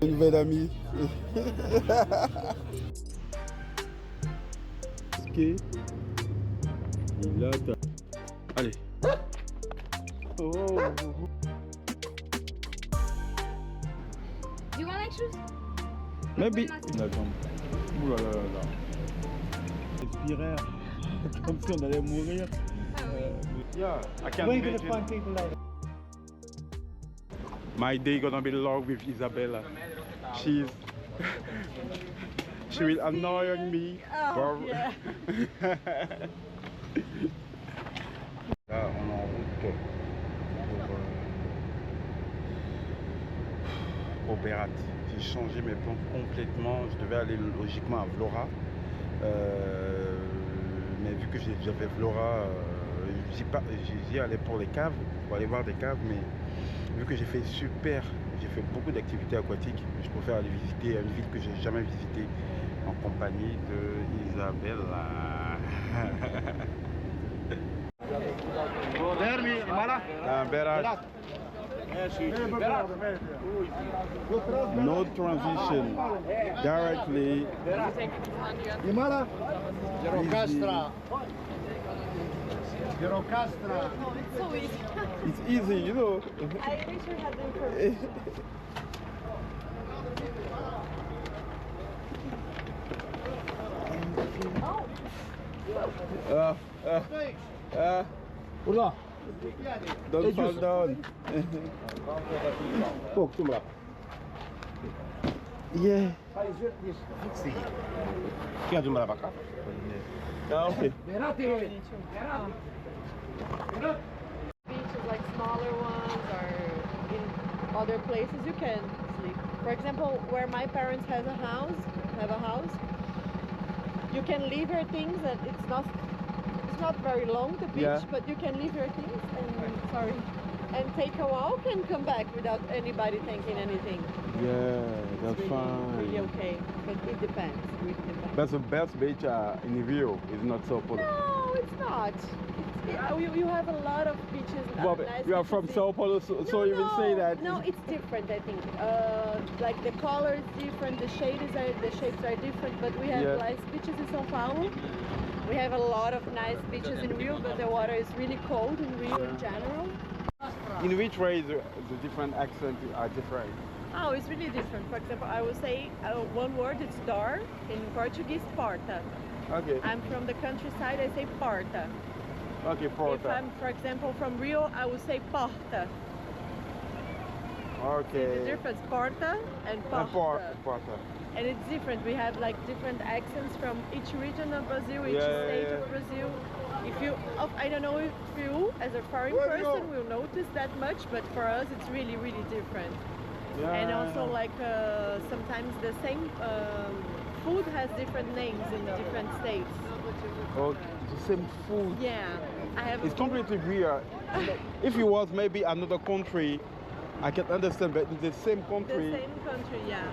Une nouvelle amie. Ok. Il a ta... Allez. Oh. Do you want like shoes? Maybe. D'accord. Ouh là là là là. Respirer comme si on allait mourir. Yeah, I can't We're going to imagine. find people later. My day gonna be long with Isabella. She will annoy me. Oh, yeah. Là, on est en route pour Berat. J'ai changé mes plans complètement. Je devais aller logiquement à Vlora. Mais vu que j'avais Vlora, j'y allais pour les caves, pour aller voir des caves. Mais vu que j'ai fait beaucoup d'activités aquatiques, je préfère aller visiter une ville que j'ai jamais visitée en compagnie de Isabella. Berat. No transition. Directly. Imala? Girocastra. Girocastra. It's so easy. It's easy, you know. I wish we had the information. Oula. Don't fall down. Pouco, tu lá. Yeah. Quer de pra cá? Ah, okay. Beaches like smaller ones or in other places you can sleep. For example, where my parents have a house, you can leave your things and it's not very long the beach, Yeah. but you can leave your things and take a walk and come back without anybody thinking anything. Yeah, that's Really, fine. really okay, but it depends. Really depends. That's the best beach in Rio. It's not so popular. No, it's not. You have a lot of beaches. Well, nice you are from beaches. Sao Paulo, so you will say that. No, it's different. I think. Like the color is different, the shapes are different. But we have Yeah. nice beaches in São Paulo. We have a lot of nice beaches in Rio, but the water is really cold in Rio in general. In which way the different accents are different? Oh, it's really different. For example, I will say one word. It's dar. In Portuguese, porta. Okay. I'm from the countryside. I say porta. Okay, If porta. I'm, for example, from Rio, I would say porta. The Okay. difference, porta and porta. Porta. And it's different. We have like different accents from each region of Brazil, each Yeah, state yeah. of Brazil. If you, I don't know if you, as a foreign person, will notice that much, but for us, it's really, really different. Yeah. And also, like sometimes the same food has different names in different states. Okay, the same food. Yeah, I have. It's completely weird. If it was maybe another country, I can understand, but in the same the country, same country, yeah.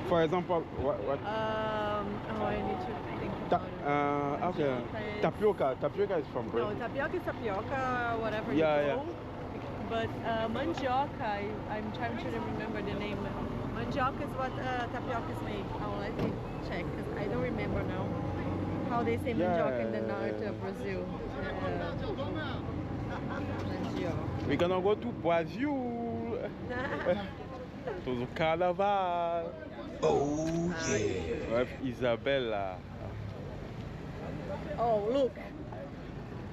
for example, what? Oh, I need to think about it. Okay. Tapioca. Tapioca is from No, Brazil. tapioca is tapioca, whatever Yeah, you yeah. call. But mandioca, I'm trying to remember the name. Mandioca is what tapioca is made. Oh, let me check, because I don't remember now how they say mandioca in the north of Brazil. Mandioca. We're gonna go to Brazil. To the carnival. Oh, yeah. With Isabella. Oh, look.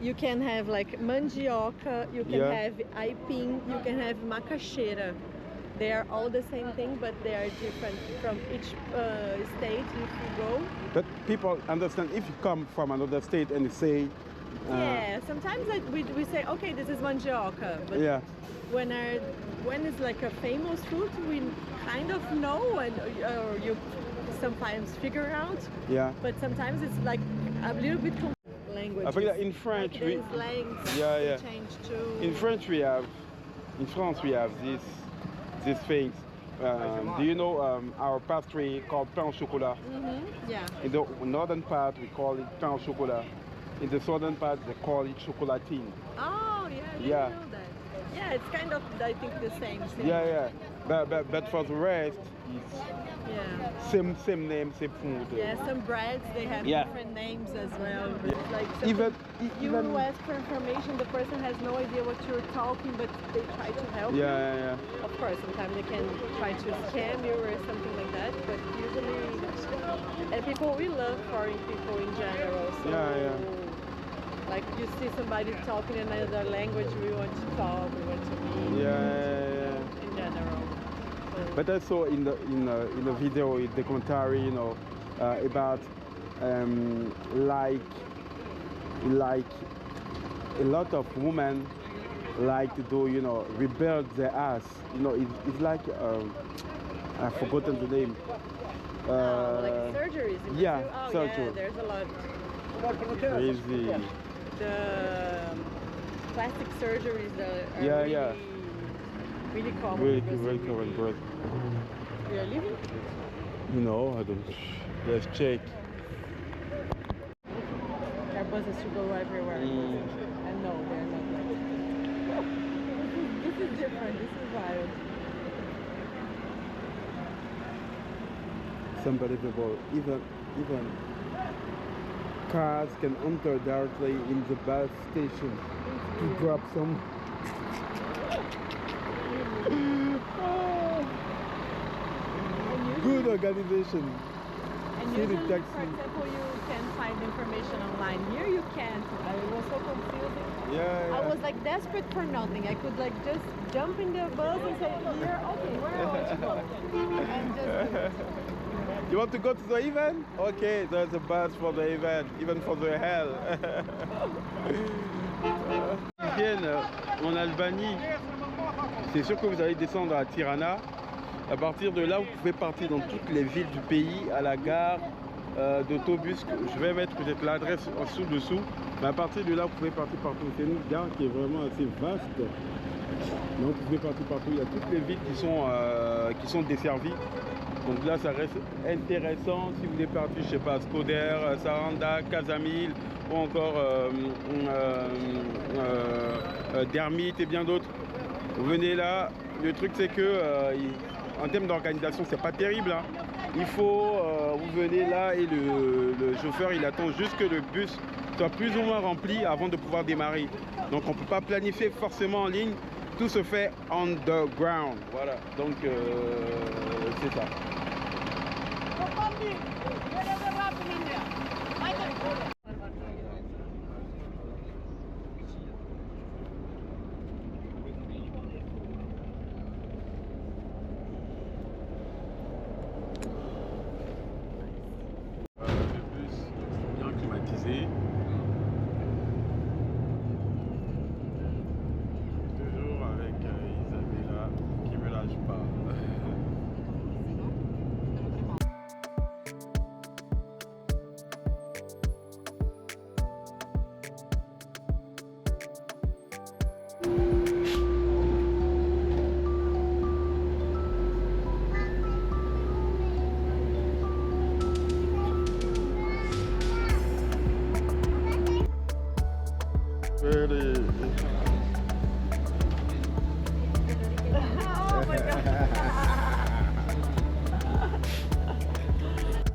You can have like mandioca, you can Yeah. have aipim, you can have macaxeira. They are all the same thing, but they are different from each state if you go. But people understand if you come from another state and you say, Yeah, sometimes we say, okay, this is mandioca, but yeah, when it's like a famous food, we kind of know and you sometimes figure out, yeah. but sometimes it's like a little bit language. I think that in French, like there is slangs, Yeah, they yeah. change too. in France we have these things. Do you know our pastry called pain au chocolat? Yeah. In the northern part we call it pain au chocolat. In the southern part they call it chocolatine. Oh, yeah, I didn't Yeah. know that. Yeah, it's kind of, I think, the same. Yeah. But for the rest, it's Yeah. same name, same food. Yeah, some breads, they have Yeah. different names as well. But like Even you ask for information, the person has no idea what you're talking, but they try to help you. yeah. Of course, sometimes they can try to scam you or something like that, but usually, and people, we love foreign people in general. So, Yeah. like you see somebody talking in another language, we want to talk, we want to meet. Yeah. In general. So, But I saw in the video, in the commentary, about like a lot of women like to do, rebuild their ass. It's like I've forgotten the name. like surgeries. In yeah, Brazil? Oh, surgery. yeah, there's a lot. Crazy. The plastic surgeries that are Yeah. really common. Really, in Brazil. really common, bro. We are living? I don't. Let's check. Our buses to go everywhere. And no, they're not. This is different. This is wild. It's unbelievable. Even cars can enter directly in the bus station to drop some. Good organization. And See the usually, taxi. for example, you can find information online. Here you can't. I was so confusing. Yeah. I was like desperate for nothing. I could like just jump in the bus and say, here, okay, where I want to go. And just do it. You want to go to the event? Okay, there's a bus for the event, even for the hell. Ils viennent en Albanie. C'est sûr que vous allez descendre à Tirana. À partir de là, vous pouvez partir dans toutes les villes du pays, à la gare d'autobus. Je vais mettre peut-être l'adresse en dessous. Mais à partir de là, vous pouvez partir partout. C'est une gare qui est vraiment assez vaste. Donc vous pouvez partir partout. Il y a toutes les villes qui sont desservies. Donc là, ça reste intéressant si vous voulez partir, je sais pas, Skoder, Saranda, Casamil ou encore Dermite et bien d'autres. Vous venez là. Le truc, c'est que en termes d'organisation, c'est pas terrible. Hein. Il faut, vous venez là et le chauffeur, il attend juste que le bus soit plus ou moins rempli avant de pouvoir démarrer. Donc on peut pas planifier forcément en ligne. Tout se fait on the ground. Voilà. Donc c'est ça. Le bus bien climatisé. Toujours avec Isabella qui me lâche pas.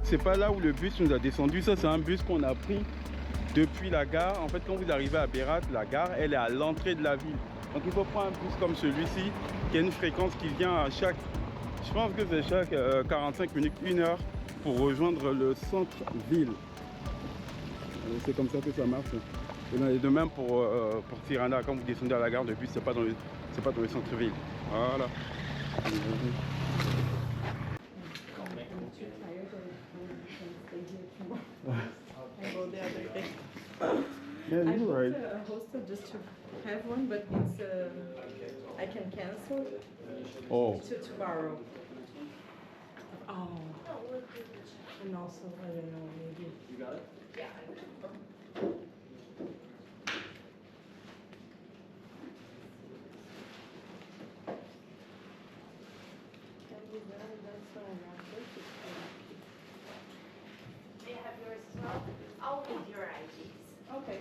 C'est pas là où le bus nous a descendu, ça c'est un bus qu'on a pris depuis la gare. En fait, quand vous arrivez à Berat, la gare elle est à l'entrée de la ville. Donc il faut prendre un bus comme celui-ci qui a une fréquence qui vient à chaque, je pense que c'est chaque 45 minutes, 1 heure pour rejoindre le centre-ville. C'est comme ça que ça marche. Et de même pour Tirana, quand vous descendez à la gare, le bus c'est pas dans le centre-ville. Voilà. I go the other day. Yeah, I you're booked right. a hostel just to have one, but it's I can cancel Oh. to tomorrow. Oh. And also, I don't know, maybe. You got it? Yeah. They have yours as well. I'll need your IDs. Okay.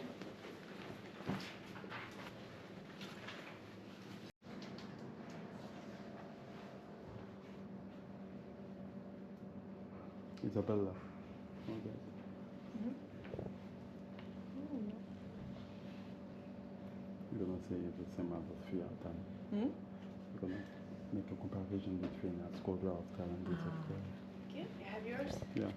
Isabella. Okay. You're gonna say it's the same as the 3 out of 10. You're gonna make a comparison between a score out of 10 and this of 10. Okay, you have yours? Yeah.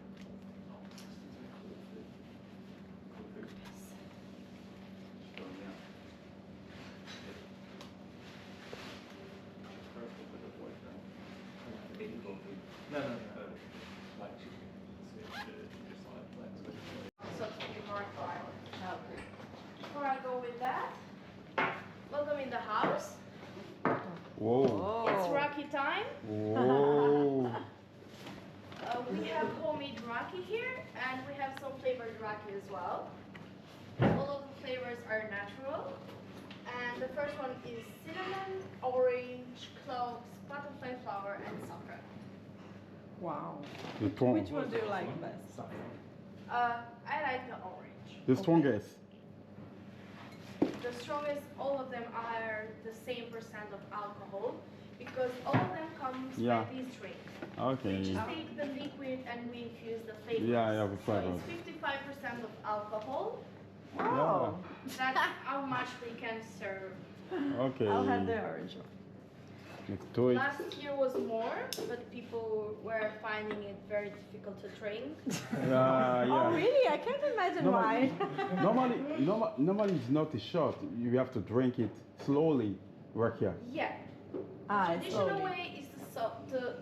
So before I go with that, welcome in the house. Whoa. It's Rocky time. Whoa. We have homemade raki here, and we have some flavored raki as well. All of the flavors are natural. And the first one is cinnamon, orange, cloves, butterfly flower, and saffron. Wow. The strong, Which one do you like best? I like the orange. the strongest. The strongest, all of them are the same percent of alcohol because all of them comes Yeah. by this drink. Okay. We just take the liquid and we infuse the flavors. Yeah, the So flavors. it's 55% of alcohol. Oh, That's how much we can serve. Okay. I'll have the orange one. Let's do it. Last year was more, but people were finding it very difficult to drink. Yeah, Oh, yeah. really? I can't imagine why. Normally it's not a shot. You have to drink it slowly, right here. Yeah. Ah, it's Traditional slowly. way is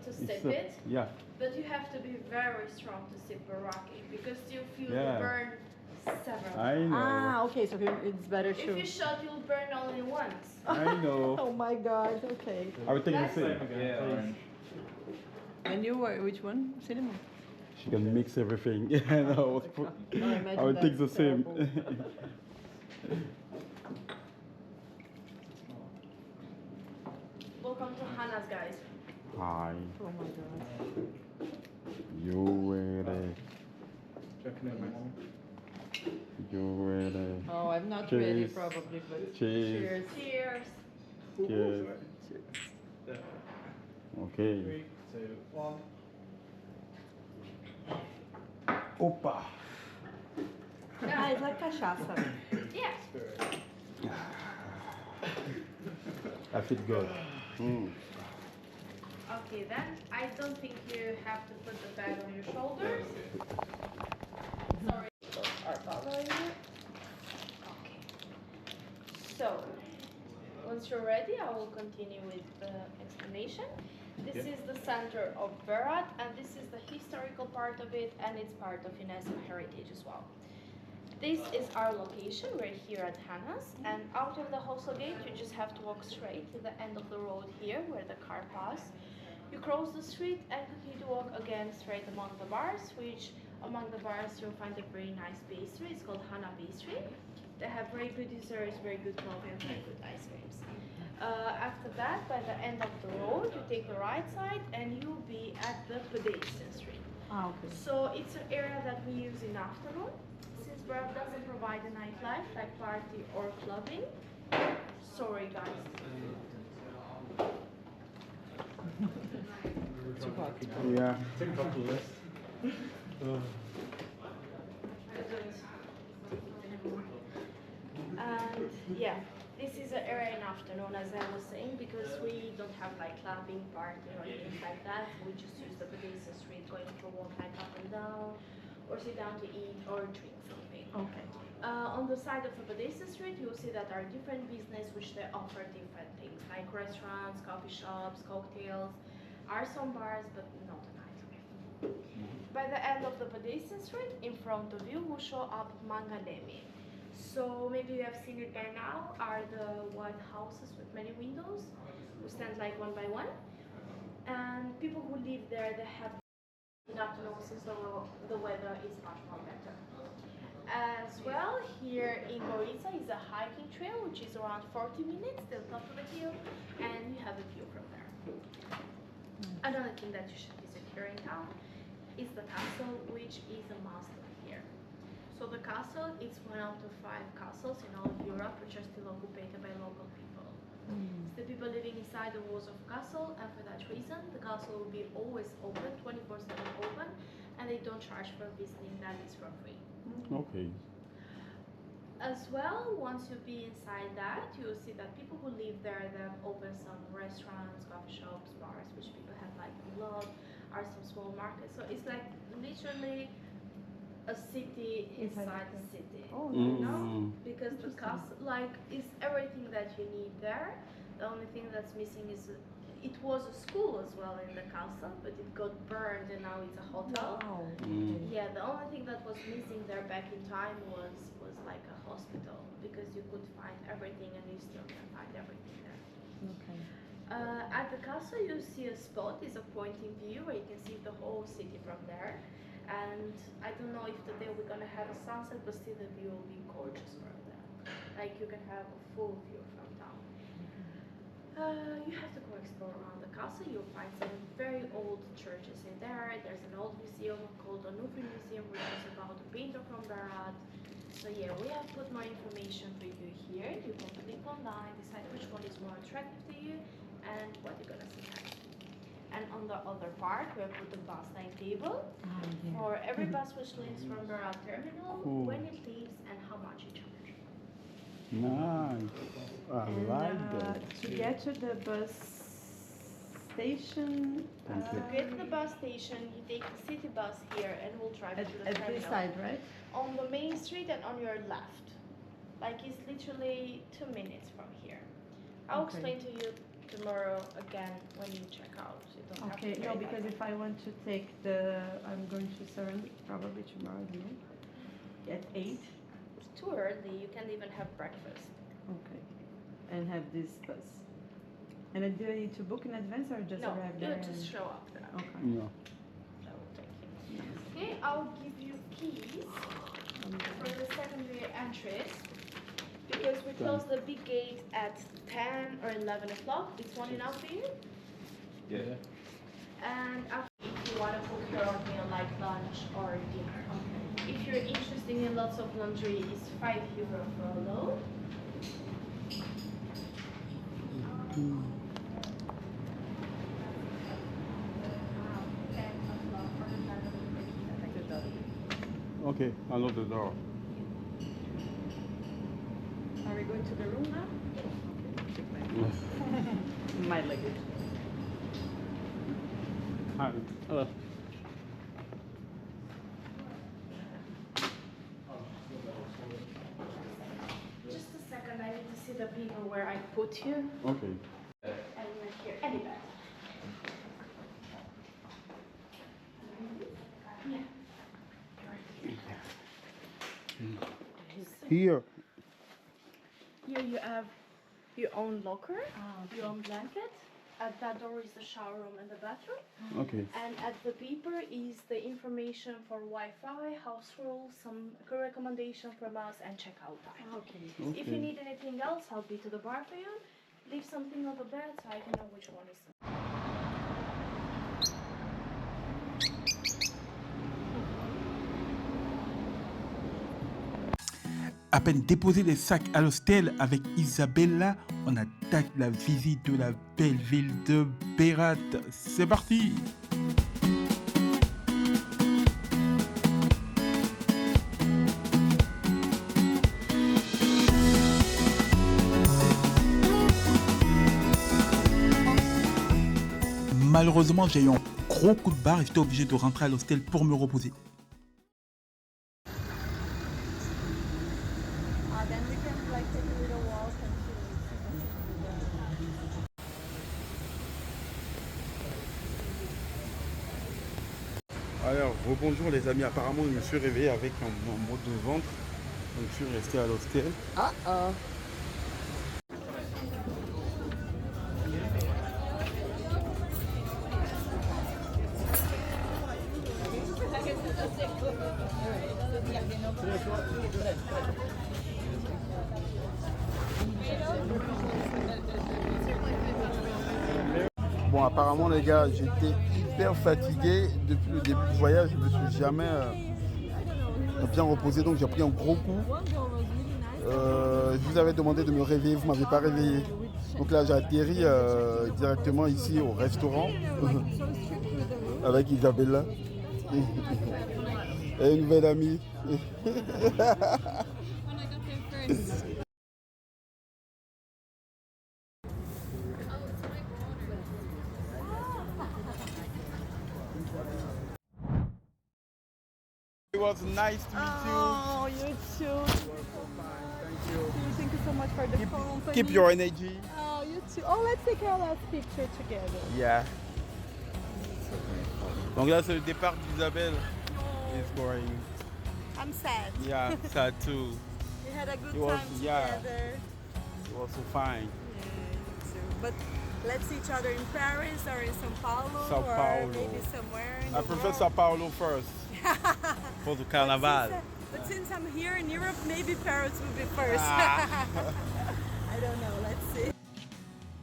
to sip It's it. Yeah. But you have to be very strong to sip a raki because you feel Yeah. the burn several I times. know. Ah, okay, so it's better If to. you shot, you'll burn only once. I know. Oh my god, okay. I will take the That's- same. And you were which one? Cinnamon. She can mix everything. And I was put, imagine I will take the that's same. terrible. Welcome to Hannah's, guys. Hi. Oh my god. You ready? You ready? Oh, I'm not ready Cheers. probably, but Cheers. cheers. Cheers. Cheers. Okay. 3, 2, 1. Opa. Ah, it's like cachaça. Yeah. I feel good. Mm. Okay, then I don't think you have to put the bag on your shoulders. Sorry. Our bottle here. Okay. So, once you're ready, I will continue with the explanation. This is the center of Berat, and this is the historical part of it, and it's part of UNESCO heritage as well. This is our location. We're here at Hannah's, and out of the hostel gate, you just have to walk straight to the end of the road here, where the car passes. You cross the street and continue to walk again straight among the bars, which among the bars you'll find a very nice pastry. It's called Hannah Pastry. They have very good desserts, very good coffee, and very good ice creams. After that, by the end of the road, you take the right side and you'll be at the pedestrian street. Ah, okay. So it's an area that we use in afternoon. Since Berat doesn't provide a nightlife like party or clubbing. Sorry guys. Too hot. Yeah. Take a couple of lists. And yeah, this is an area in afternoon, as I was saying, because we don't have like clubbing, party or things like that. We just use the pedestrian street, going to walk like up and down, or sit down to eat or drink something. Okay. On the side of the pedestrian street, you'll see that there are different businesses which they offer different things, like restaurants, coffee shops, cocktails. Are some bars, but not a nightlife. By the end of the pedestrian street, in front of you will show up Mangalemi. So maybe you have seen it by now, are the white houses with many windows, who stand like one by one. And people who live there, they have in afternoon since the weather is much more better. As well, here in Gorica is a hiking trail, which is around 40 minutes to the top of the hill, and you have a view from there. Another thing that you should visit here in town is the castle, which is a must here. So the castle is one out of 5 castles in all of Europe which are still occupied by local people. It's the people living inside the walls of castle, and for that reason the castle will be always open, 24/7 open, and they don't charge for visiting, that is for free. Okay. As well, once you be inside that, you'll see that people who live there, they've opened some restaurants, coffee shops, bars, which people have like a lot, are some small markets. So it's like literally a city inside the city. Oh, You nice. know? Because the Interesting. castle, like, is everything that you need there. The only thing that's missing is it was a school as well in the castle, but it got burned and now it's a hotel. Wow. Yeah, the only thing that was missing there back in time was like a hospital, because you could find everything and you still can find everything there. Okay. At the castle you see a spot, is a pointing view where you can see the whole city from there. And I don't know if today we're gonna have a sunset, but still the view will be gorgeous from there. Like you can have a full view from town. You have to go explore around the castle. You'll find some very old churches in there. There's an old museum called the Louvre Museum, which is about a painter from Berat. So yeah, we have put more information for you here. You can click online, decide which one is more attractive to you, and what you're gonna see next. And on the other part, we have put the bus timetable for every bus which leaves from Berat terminal, Cool. when it leaves, and how much it charges. Nice. I And like that. to get to the bus station, Thank you. To get to the bus station, you take the city bus here and we'll drive you to the at terminal. this side, right? On the main street and on your left. Like it's literally 2 minutes from here. I'll Okay. explain to you tomorrow again when you check out. So you don't Okay, have to no, worry because about if I want to take I'm going to Saran probably tomorrow, I don't know, at 8. It's too early, you can't even have breakfast. Okay. And have this bus. And then do I need to book in advance or just No, arrive you there? just show up there. Okay. Yeah. That will take you. Okay, I'll give you keys for the secondary entrance. Because we close the big gate at 10 or 11 o'clock. Is one enough for you? Yeah. And if you want to book your own meal like lunch or dinner. If you're interested in lots of laundry, it's €5 for a load. Okay, I know the door. Are we going to the room now? My luggage. Hi. Hello. Just a second, I need to see the paper where I put you. Okay. And you're here. Any bag. Yeah. Here. Here you have your own locker, your own blanket. At that door is the shower room and the bathroom. Okay. And at the paper is the information for Wi-Fi, house rules, some recommendation from us, and checkout time. Okay. If you need anything else, I'll be to the bar for you. Leave something on the bed so I can know which one is. À peine déposé les sacs à l'hostel avec Isabella, on attaque la visite de la belle ville de Berat. C'est parti! Malheureusement, j'ai eu un gros coup de barre et j'étais obligé de rentrer à l'hostel pour me reposer. Then we can like take a little walk and Alors, rebonjour les amis. Apparemment, je me suis réveillé avec un mot de ventre. Donc, je suis resté à l'hostel. Bon, apparemment, les gars, j'étais hyper fatigué depuis le début du voyage. Je me suis jamais bien reposé, donc j'ai pris un gros coup. Je vous avais demandé de me réveiller, vous ne m'avez pas réveillé. Donc là, j'ai atterri directement ici au restaurant avec Isabella. Et une nouvelle amie. It was nice to meet you. Oh, you too. Thank you so much for the company. Keep your energy. Oh, you too. Oh, let's take our last picture together. Yeah. Donc là, c'est le départ d'Isabelle. It's going. I'm sad. Yeah, sad too. We had a good It was- time yeah. together. It was so fine. Yeah, you too. But let's see each other in Paris or in São Paulo. São or Paulo. maybe somewhere in I the prefer world. Sao Paulo first. For the carnaval. But since I'm here in Europe, maybe Paris will be first. Ah. I don't know. Let's see.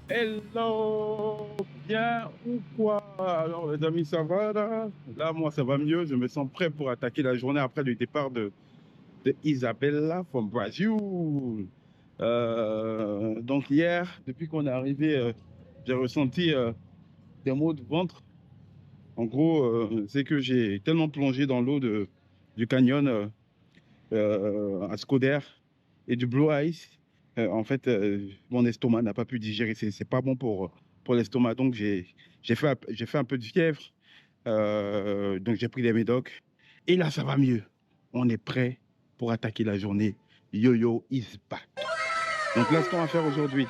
Hello, bien ou quoi? Alors les amis, ça va là? Là, moi, ça va mieux. Je me sens prêt pour attaquer la journée après le départ de Isabella from Brazil. Donc hier, depuis qu'on est arrivé, j'ai ressenti des maux de ventre. En gros, c'est que j'ai tellement plongé dans l'eau du canyon à Skoder et du Blue Ice. En fait, mon estomac n'a pas pu digérer. C'est pas bon pour l'estomac. Donc, j'ai fait un peu de fièvre. Donc, j'ai pris des médocs. Et là, ça va mieux. On est prêt pour attaquer la journée. Yo-yo is back. Donc là, ce qu'on va faire aujourd'hui,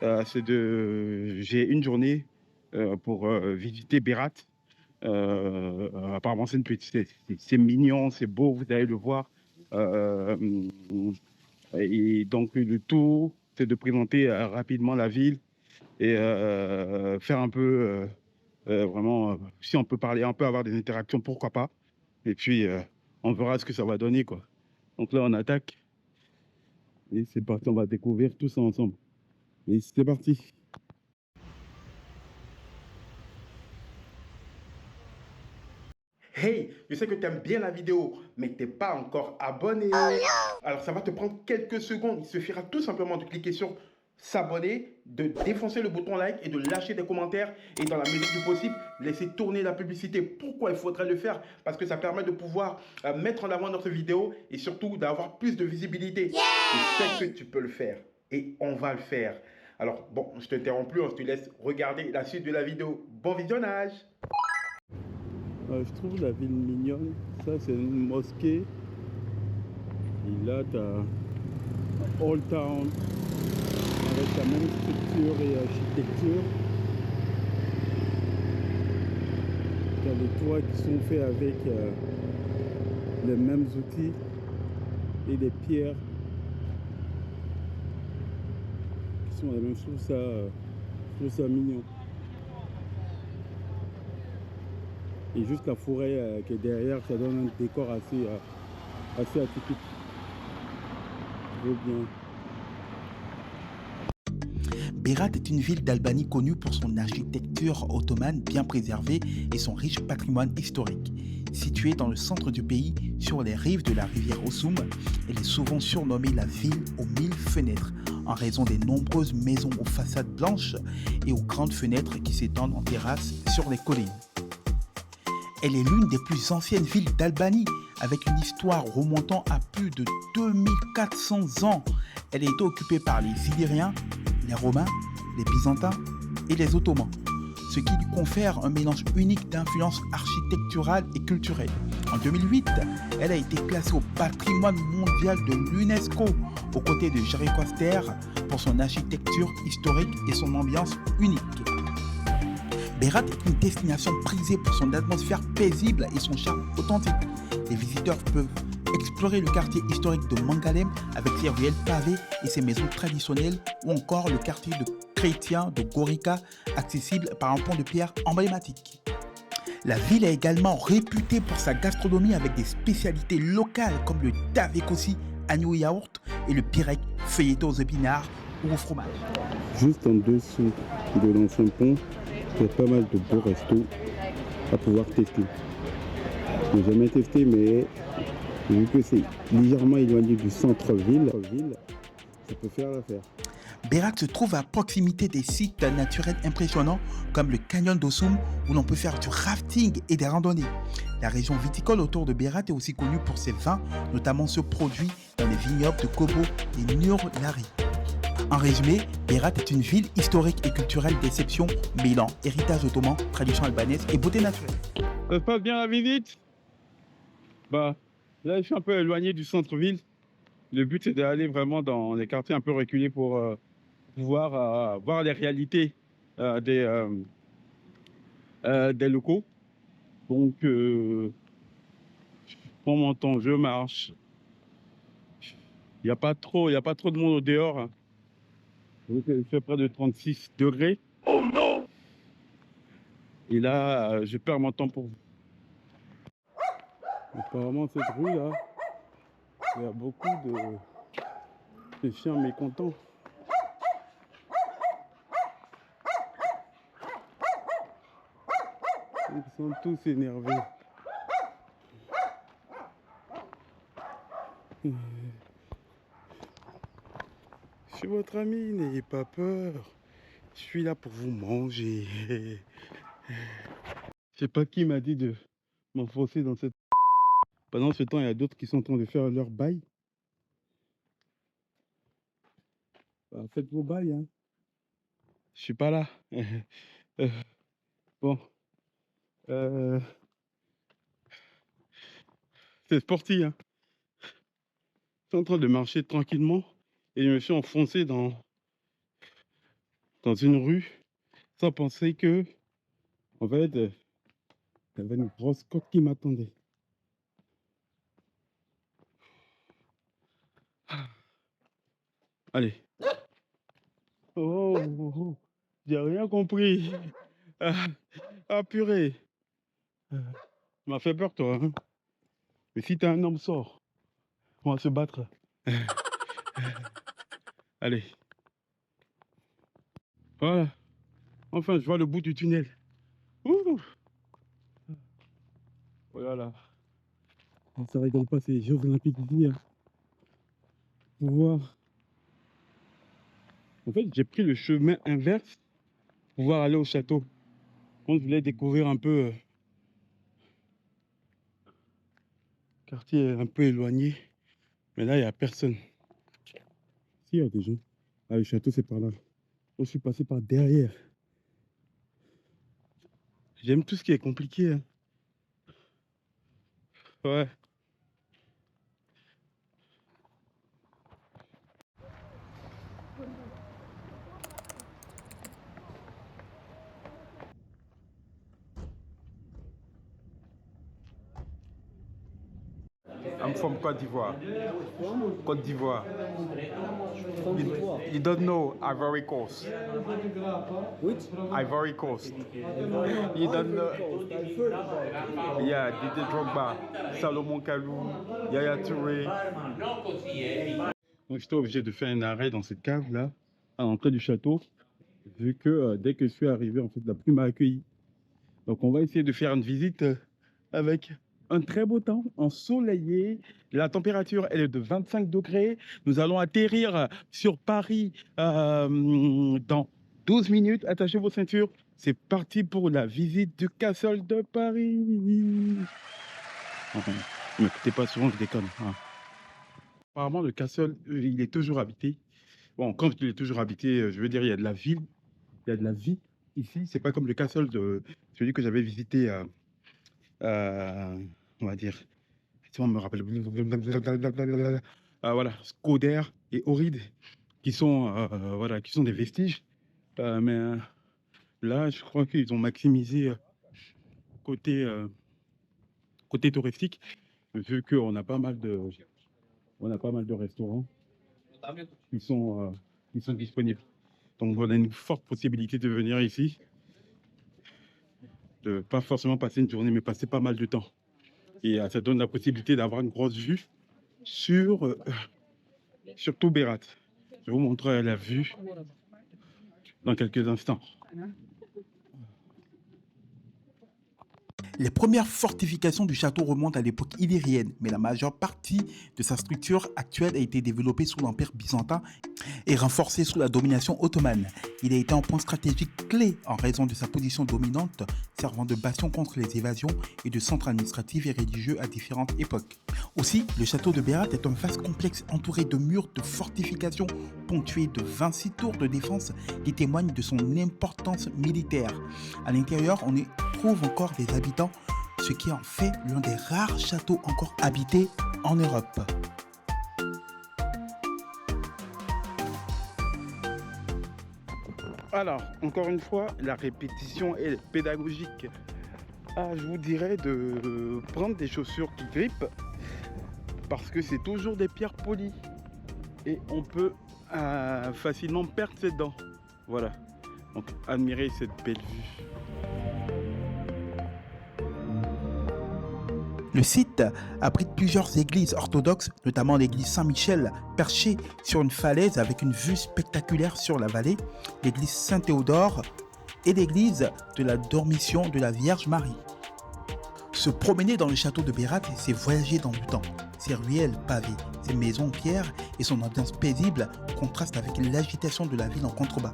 j'ai une journée pour visiter Berat. Apparemment, c'est mignon, c'est beau, vous allez le voir. Et donc, le tout, c'est de présenter rapidement la ville et faire un peu, vraiment, si on peut parler, on peut avoir des interactions, pourquoi pas. Et puis, on verra ce que ça va donner, quoi. Donc là, on attaque. Et c'est parti, on va découvrir tout ça ensemble. Et c'est parti. Hey, je sais que tu aimes bien la vidéo, mais que tu n'es pas encore abonné. Alors ça va te prendre quelques secondes. Il suffira tout simplement de cliquer sur s'abonner, de défoncer le bouton like et de lâcher des commentaires. Et dans la mesure du possible, laisser tourner la publicité. Pourquoi il faudrait le faire? Parce que ça permet de pouvoir mettre en avant notre vidéo et surtout d'avoir plus de visibilité. Je sais que tu peux le faire et on va le faire. Alors bon, je t'interromps plus, on te laisse regarder la suite de la vidéo. Bon visionnage! Je trouve la ville mignonne. Ça, c'est une mosquée. Et là, tu as Old Town avec la même structure et architecture. Tu as les toits qui sont faits avec les mêmes outils et des pierres qui sont les mêmes. Je trouve ça mignon. Et juste la forêt qui est derrière, ça donne un décor assez atypique. Je veux bien. Berat est une ville d'Albanie connue pour son architecture ottomane bien préservée et son riche patrimoine historique. Située dans le centre du pays, sur les rives de la rivière Osum, elle est souvent surnommée la ville aux 1000 fenêtres, en raison des nombreuses maisons aux façades blanches et aux grandes fenêtres qui s'étendent en terrasse sur les collines. Elle est l'une des plus anciennes villes d'Albanie, avec une histoire remontant à plus de 2400 ans. Elle a été occupée par les Illyriens, les Romains, les Byzantins et les Ottomans, ce qui lui confère un mélange unique d'influences architecturales et culturelles. En 2008, elle a été classée au patrimoine mondial de l'UNESCO, aux côtés de Jericho Coster pour son architecture historique et son ambiance unique. Berat est une destination prisée pour son atmosphère paisible et son charme authentique. Les visiteurs peuvent explorer le quartier historique de Mangalem avec ses ruelles pavées et ses maisons traditionnelles, ou encore le quartier de chrétien de Gorica, accessible par un pont de pierre emblématique. La ville est également réputée pour sa gastronomie avec des spécialités locales comme le davekosi, agneau yaourt, et le pirek feuilleté aux épinards ou au fromage. Juste en dessous de l'ancien pont, il y a pas mal de beaux restos à pouvoir tester. Je n'ai jamais testé, mais vu que c'est légèrement éloigné du centre-ville, ça peut faire l'affaire. Berat se trouve à proximité des sites naturels impressionnants comme le canyon d'Osum où l'on peut faire du rafting et des randonnées. La région viticole autour de Berat est aussi connue pour ses vins, notamment ceux produits dans les vignobles de Kobo et Nur-Lari. En résumé, Berat est une ville historique et culturelle d'exception, mêlant héritage ottoman, tradition albanaise et beauté naturelle. Ça se passe bien la visite? Bah, là, je suis un peu éloigné du centre-ville. Le but, c'est d'aller vraiment dans les quartiers un peu reculés pour pouvoir voir les réalités des locaux. Donc, je prends mon temps, je marche. Il n'y a pas trop de monde au dehors, hein. Il fait près de 36 degrés. Oh non! Et là, je perds mon temps pour vous. Apparemment, cette rue-là, il y a beaucoup de chiens mécontents. Ils sont tous énervés. Je suis votre ami, n'ayez pas peur. Je suis là pour vous manger. Je sais pas qui m'a dit de m'enfoncer dans cette... Pendant ce temps, il y a d'autres qui sont en train de faire leur bail. Bah, faites vos bails, hein. Je suis pas là. Bon. C'est sportif, hein. Je suis en train de marcher tranquillement et je me suis enfoncé dans une rue sans penser que, en fait, il y avait une grosse côte qui m'attendait. Allez. Oh, oh, oh. J'ai rien compris. Ah, purée. Tu m'as fait peur, toi, hein. Mais si t'es un homme, sors. On va se battre. Allez. Voilà. Enfin, je vois le bout du tunnel. Ouh. Oh là là. Ça rigole pas, c'est les Jeux Olympiques ici, hein. Pour voir. En fait, j'ai pris le chemin inverse pour pouvoir aller au château. On voulait découvrir un peu quartier un peu éloigné. Mais là, il n'y a personne. Si, il y a des gens. Ah, le château, c'est par là. Je suis passé par derrière. J'aime tout ce qui est compliqué, hein. Ouais. I'm from Côte d'Ivoire. Côte d'Ivoire. You don't know Ivory Coast. Which? Ivory Coast. You don't know. Yeah, Didier Drogba, Salomon Kalou, Yaya Touré. Donc j'étais obligé de faire un arrêt dans cette cave là, à l'entrée du château, vu que dès que je suis arrivé, en fait, la pluie m'a accueilli. Donc on va essayer de faire une visite avec un très beau temps, ensoleillé. La température, elle est de 25 degrés. Nous allons atterrir sur Paris dans 12 minutes. Attachez vos ceintures. C'est parti pour la visite du Castle de Paris. Enfin, ne m'écoutez pas souvent, je déconne, hein. Apparemment, le Castle, il est toujours habité. Bon, quand il est toujours habité, je veux dire, il y a de la ville, il y a de la vie ici. C'est pas comme le Castle de celui que j'avais visité on va dire, si on me rappelle, voilà, Scoder et Oride, qui sont, voilà, qui sont des vestiges. Mais là, je crois qu'ils ont maximisé côté, côté touristique, vu qu'on a pas mal de, restaurants qui sont disponibles. Donc, on a une forte possibilité de venir ici, de pas forcément passer une journée, mais passer pas mal de temps. Et ça donne la possibilité d'avoir une grosse vue sur tout Berat. Je vais vous montrer la vue dans quelques instants. Les premières fortifications du château remontent à l'époque illyrienne, mais la majeure partie de sa structure actuelle a été développée sous l'Empire byzantin et renforcée sous la domination ottomane. Il a été un point stratégique clé en raison de sa position dominante, servant de bastion contre les évasions et de centre administratif et religieux à différentes époques. Aussi, le château de Berat est un vaste complexe entouré de murs de fortification ponctués de 26 tours de défense qui témoignent de son importance militaire. À l'intérieur, on y trouve encore des habitants, ce qui en fait l'un des rares châteaux encore habités en Europe. Alors, encore une fois, la répétition est pédagogique. Je vous dirais de prendre des chaussures qui grippent parce que c'est toujours des pierres polies et on peut facilement perdre ses dents. Voilà, donc admirez cette belle vue. Le site abrite plusieurs églises orthodoxes, notamment l'église Saint-Michel, perchée sur une falaise avec une vue spectaculaire sur la vallée, l'église Saint-Théodore et l'église de la Dormition de la Vierge Marie. Se promener dans le château de Berat, c'est voyager dans le temps. Ses ruelles pavées, ses maisons en pierre et son ambiance paisible contrastent avec l'agitation de la ville en contrebas.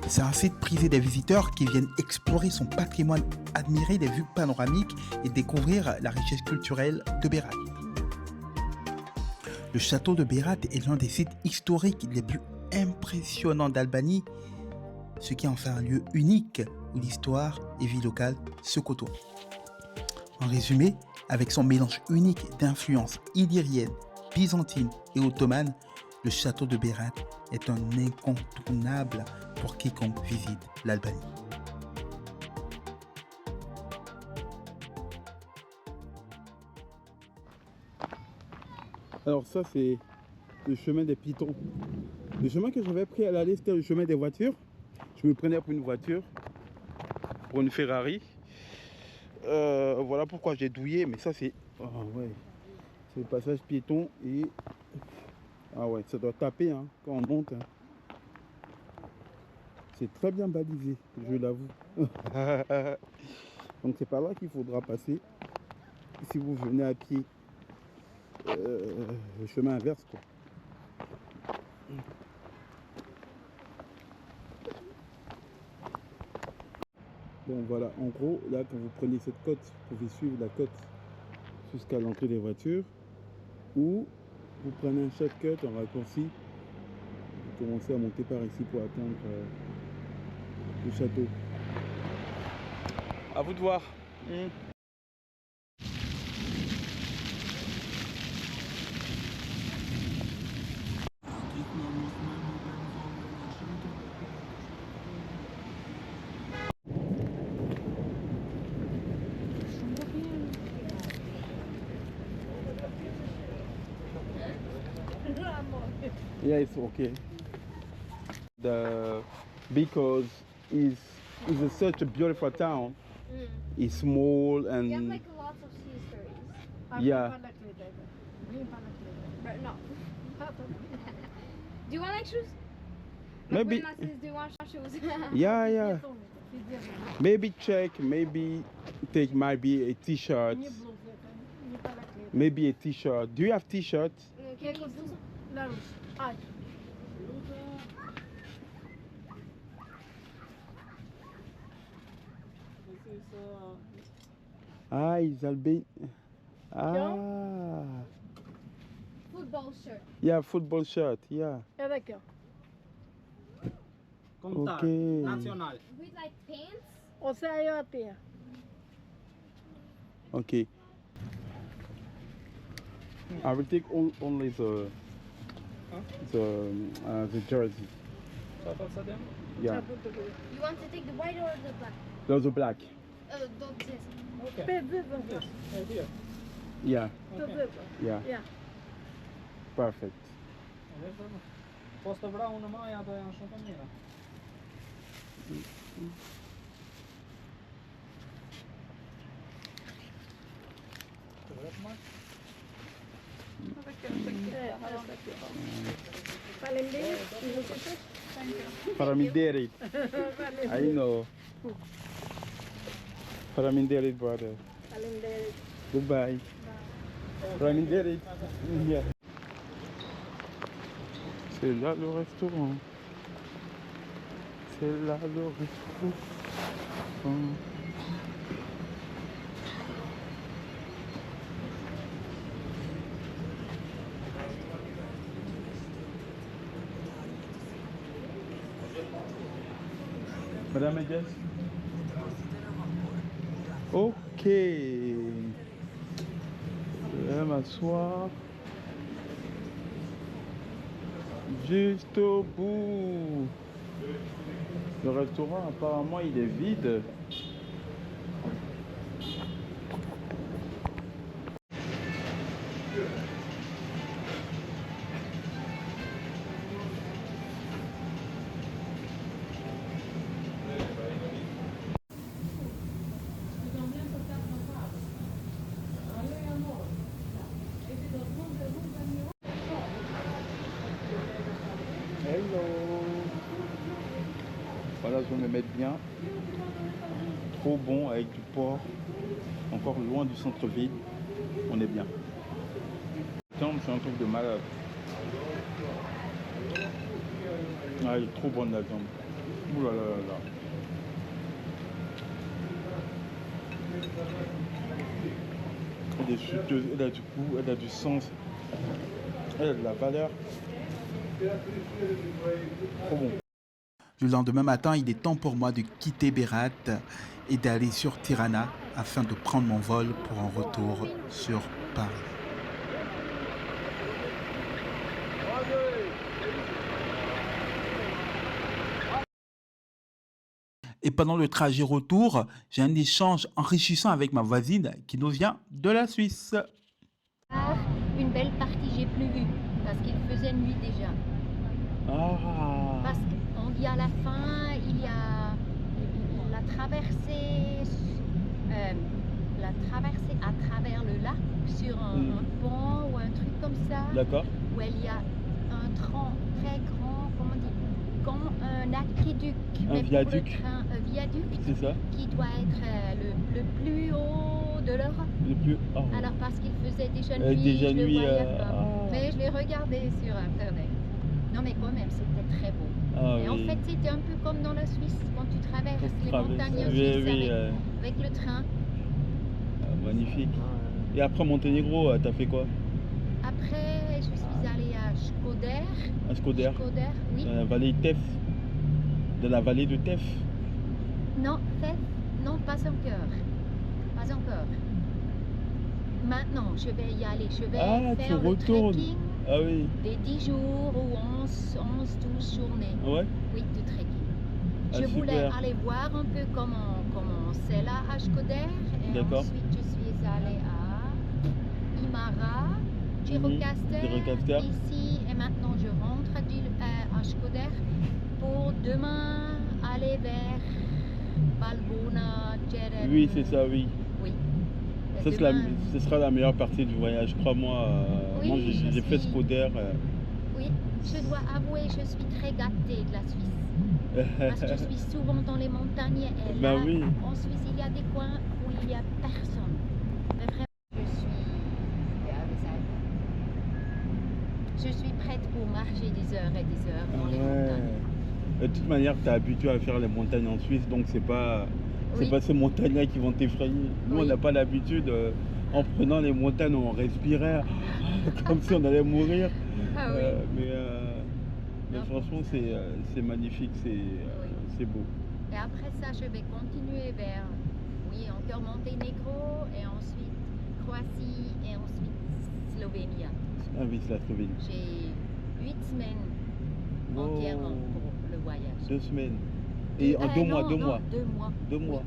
C'est un site prisé des visiteurs qui viennent explorer son patrimoine, admirer les vues panoramiques et découvrir la richesse culturelle de Berat. Le château de Berat est l'un des sites historiques les plus impressionnants d'Albanie, ce qui en fait un lieu unique où l'histoire et vie locale se côtoient. En résumé, avec son mélange unique d'influences illyriennes, byzantines et ottomanes, le château de Berat est un incontournable pour quiconque visite l'Albanie. Alors ça c'est le chemin des pitons. Le chemin que j'avais pris à l'aller c'était le chemin des voitures. Je me prenais pour une voiture, pour une Ferrari. Voilà pourquoi j'ai douillé, mais ça c'est... ouais. C'est le passage piéton et... Ah ouais, ça doit taper hein, quand on monte. Hein. C'est très bien balisé, je l'avoue. Donc c'est par là qu'il faudra passer si vous venez à pied. Le chemin inverse quoi. Bon voilà, en gros, là quand vous prenez cette côte, vous pouvez suivre la côte jusqu'à l'entrée des voitures ou vous prenez un shortcut en raccourci, vous commencez à monter par ici pour atteindre le château. À vous de voir. Yeah, it's okay. Because it's such a beautiful town. It's small and You have like lots of histories. yeah. But no. Do you want like shoes? Maybe. Do you want shoes? Yeah, yeah. Maybe check. Maybe take maybe a t-shirt. Maybe a t-shirt. Do you have t-shirts? Ah, ils Albaniens. Ah. Football shirt. Yeah, football shirt. Yeah. Ja, d'accord. Okay. National. With like pants? O sea, yo a ti. Okay. I will take only the jersey. Yeah. You want to take the white or the black? No, the black. Don't this. Okay. Yeah. Okay. Yeah. Yeah. Perfect. Posso vreau una mai, a doua și o mine. Para me dare it. I know. Raminderit, brother. Goodbye. Raminderit. Yeah. C'est là le restaurant. C'est là le restaurant. Madame Agues. Ok. Je vais m'asseoir juste au bout. Le restaurant apparemment il est vide. Hello. Voilà, je vais me mettre bien. Trop bon avec du porc. Encore loin du centre-ville. On est bien. Putain, c'est un truc de malade. Ah, il est trop bon la viande. Ouh là là là là. Elle est chuteuse, elle a du goût, elle a du sens. Elle a de la valeur. Trop bon. Le lendemain matin, il est temps pour moi de quitter Berat et d'aller sur Tirana afin de prendre mon vol pour un retour sur Paris. Et pendant le trajet retour, j'ai un échange enrichissant avec ma voisine qui nous vient de la Suisse. Une belle partie, j'ai plus vu parce qu'il faisait nuit déjà. Ah. Parce qu'on dit à la fin, il y a la traversée à travers le lac sur un pont ou un truc comme ça. D'accord. Où il y a un train très grand, comment on dit, comme un aqueduc. Un viaduc. Un viaduc C'est ça. qui doit être le plus haut de l'Europe. Le plus. Oh. Alors parce qu'il faisait déjà nuit, déjà je le nuit, voyais pas. ah. Mais je l'ai regardé sur internet. Non mais quand même, c'était très beau. Ah, Et oui. en fait, c'était un peu comme dans la Suisse, quand tu traverses les Traverse. montagnes en Oui, Suisse oui, avec le train. magnifique. Et après Monténégro, t'as fait quoi? Après, je suis allée à Shkodër. À Shkodër, Shkodër, oui. dans la vallée Tef. De la vallée de Tef. Non, Fès, non, pas encore. Pas encore. Maintenant, je vais y aller. Je vais Ah, tu faire le retournes. trekking Ah oui. des 10 jours ou 11-12 journées. Ouais. Oui, de trekking. Ah, Je voulais super. aller voir un peu comment c'est là à Shkodër. Et D'accord. ensuite, je suis allée à Imara, Gjirokastër, Gjirokastër. ici. Et maintenant, je rentre à Shkodër pour demain aller vers Valbona, Djerem. Oui, c'est ça, oui. Oui. Et Ça, demain- ce sera la meilleure partie du voyage, crois-moi. Oui, Moi, j'ai je fait suis- Shkodër. Oui, je dois avouer, je suis très gâtée de la Suisse. Parce que je suis souvent dans les montagnes et là, Ben oui. en Suisse, il y a des coins où il n'y a personne. Mais vraiment, je suis prête pour marcher des heures et des heures dans les montagnes. De toute manière, tu es habitué à faire les montagnes en Suisse, donc c'est pas Oui. ces montagnes-là qui vont t'effrayer. Nous, on Oui. n'a pas l'habitude, en prenant les montagnes, on respirait comme si on allait mourir. Ah oui. Mais Non. franchement, c'est magnifique, c'est beau. Et après ça, je vais continuer vers, oui, encore Monténégro et ensuite Croatie et ensuite Slovénie. Ah oui, c'est la Slovénie. J'ai 8 semaines Oh. entièrement pour le voyage. 2 semaines. Et en 2 mois, non, 2 non, mois. 2 mois. 2 mois.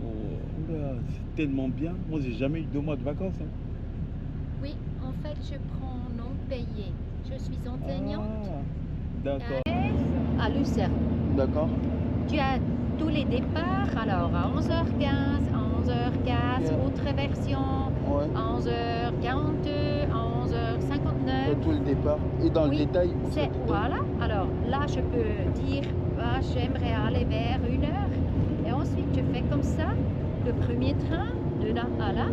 Oh, oula, c'est tellement bien. Moi, j'ai jamais eu 2 mois de vacances. Hein. Oui, en fait, je prends non payé. Je suis enseignante Ah, d'accord. à Lucerne. D'accord. Tu as tous les départs, alors à 11h15, à 11h15, Yeah. autre version, Ouais. à 11h42, à 11h59. Tout le départ. Et dans Oui, le détail, C'est voilà. Alors là, je peux dire, ah, j'aimerais aller vers 1h. Et ensuite, je fais comme ça. Le premier train de là à là.